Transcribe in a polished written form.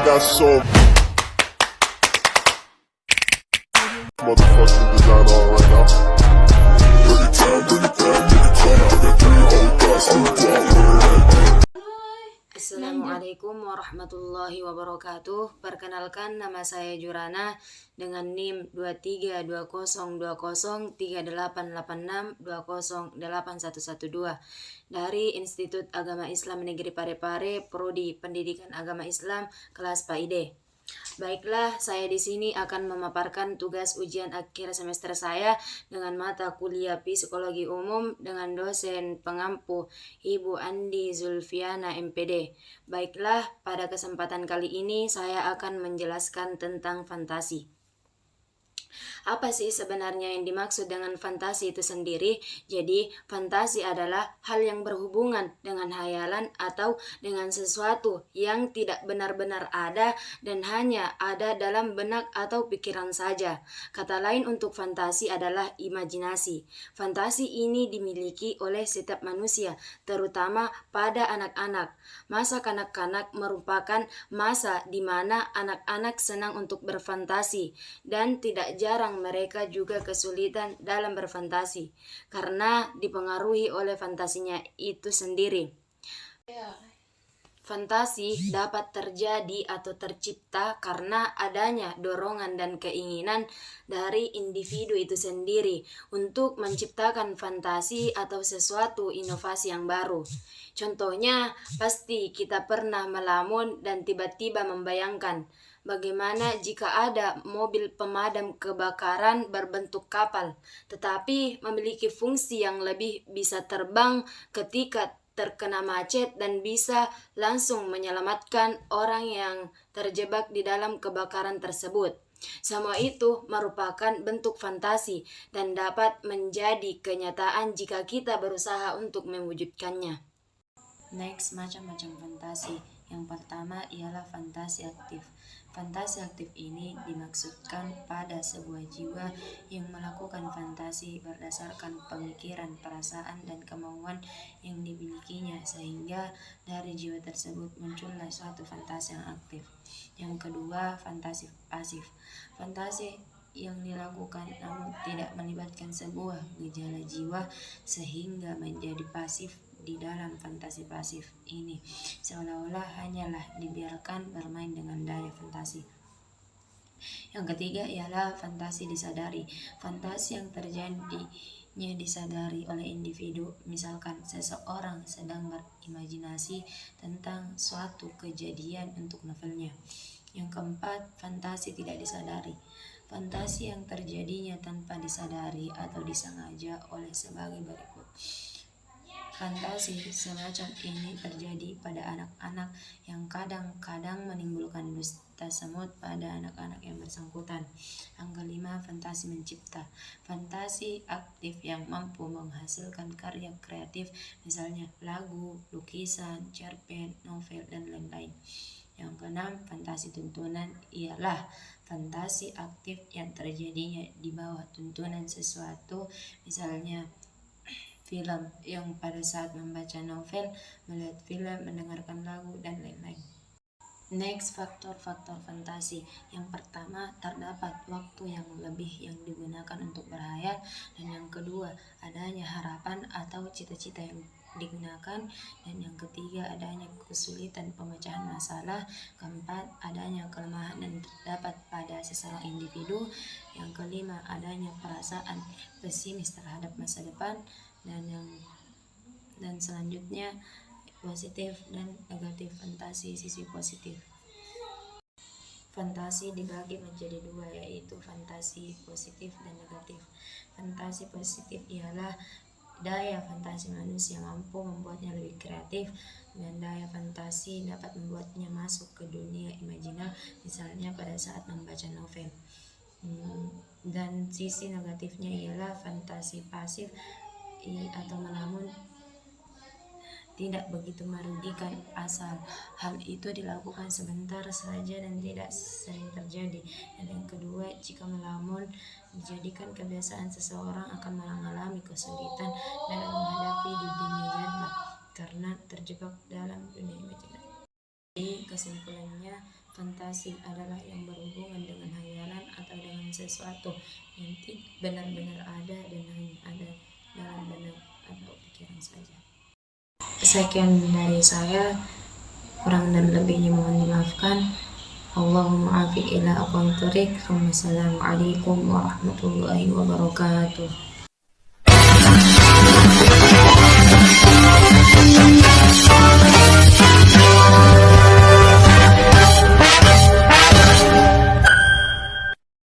got so motherfucking design on right now. Bring it down, bring it down, bring it down. I got 3 old guys, Assalamualaikum warahmatullahi wabarakatuh. Perkenalkan, nama saya Jurana dengan NIM 2320203886208112 dari Institut Agama Islam Negeri Parepare, Prodi Pendidikan Agama Islam, kelas PAID. Baiklah, saya di sini akan memaparkan tugas ujian akhir semester saya dengan mata kuliah Psikologi Umum dengan dosen pengampu Ibu Andi Zulfiana MPD. Baiklah, pada kesempatan kali ini saya akan menjelaskan tentang fantasi. Apa sih sebenarnya yang dimaksud dengan fantasi itu sendiri? Jadi, fantasi adalah hal yang berhubungan dengan hayalan atau dengan sesuatu yang tidak benar-benar ada dan hanya ada dalam benak atau pikiran saja. Kata lain untuk fantasi adalah imajinasi. Fantasi ini dimiliki oleh setiap manusia, terutama pada anak-anak. Masa kanak-kanak merupakan masa di mana anak-anak senang untuk berfantasi dan tidak jarang mereka juga kesulitan dalam berfantasi karena dipengaruhi oleh fantasinya itu sendiri. Fantasi dapat terjadi atau tercipta karena adanya dorongan dan keinginan dari individu itu sendiri untuk menciptakan fantasi atau sesuatu inovasi yang baru. Contohnya, pasti kita pernah melamun dan tiba-tiba membayangkan bagaimana jika ada mobil pemadam kebakaran berbentuk kapal, tetapi memiliki fungsi yang lebih bisa terbang ketika terkena macet dan bisa langsung menyelamatkan orang yang terjebak di dalam kebakaran tersebut. Semua itu merupakan bentuk fantasi dan dapat menjadi kenyataan jika kita berusaha untuk mewujudkannya. Next, macam-macam fantasi. Yang pertama ialah fantasi aktif. Fantasi aktif ini dimaksudkan pada sebuah jiwa yang melakukan fantasi berdasarkan pemikiran, perasaan, dan kemauan yang dimilikinya, sehingga dari jiwa tersebut muncullah suatu fantasi yang aktif. Yang kedua, fantasi pasif. Fantasi yang dilakukan namun tidak melibatkan sebuah gejala jiwa sehingga menjadi pasif. Di dalam fantasi pasif ini seolah-olah hanyalah dibiarkan bermain dengan daya fantasi. Yang ketiga ialah fantasi disadari. Fantasi yang terjadinya disadari oleh individu, misalkan seseorang sedang berimajinasi tentang suatu kejadian untuk novelnya. Yang keempat, fantasi tidak disadari. Fantasi yang terjadinya tanpa disadari atau disengaja oleh sebagai berikut. Fantasi semacam ini terjadi pada anak-anak yang kadang-kadang menimbulkan dusta semut pada anak-anak yang bersangkutan. Yang kelima, fantasi mencipta. Fantasi aktif yang mampu menghasilkan karya kreatif, misalnya lagu, lukisan, cerpen, novel, dan lain-lain. Yang keenam, fantasi tuntunan ialah fantasi aktif yang terjadinya di bawah tuntunan sesuatu, misalnya film yang pada saat membaca novel, melihat film, mendengarkan lagu, dan lain-lain. Next, faktor-faktor fantasi. Yang pertama, terdapat waktu yang lebih yang digunakan untuk berhayal, dan yang kedua, adanya harapan atau cita-cita yang digunakan, dan yang ketiga, adanya kesulitan pemecahan masalah. Keempat, adanya kelemahan yang terdapat pada seseorang individu. Yang kelima, adanya perasaan pesimis terhadap masa depan. Dan selanjutnya positif dan negatif fantasi. Sisi positif fantasi dibagi menjadi dua, yaitu fantasi positif dan negatif. Fantasi positif ialah daya fantasi manusia mampu membuatnya lebih kreatif, dan daya fantasi dapat membuatnya masuk ke dunia imajiner, misalnya pada saat membaca novel. Dan sisi negatifnya ialah fantasi pasif atau melamun tidak begitu merugikan asal hal itu dilakukan sebentar saja dan tidak sering terjadi. Dan yang kedua, jika melamun dijadikan kebiasaan, seseorang akan mengalami kesulitan dalam menghadapi di dunia nyata karena terjebak dalam dunia imajinasi. Jadi kesimpulannya, fantasi adalah yang berhubungan dengan hayalan atau dengan sesuatu yang benar-benar ada dan hanya ada dalam benak atau pikiran saja. Sekian dari saya, kurang dan lebihnya mohon dimaafkan. Allahumma afiq ila aqwam thoriq. Wassalamualaikum warahmatullahi wabarakatuh.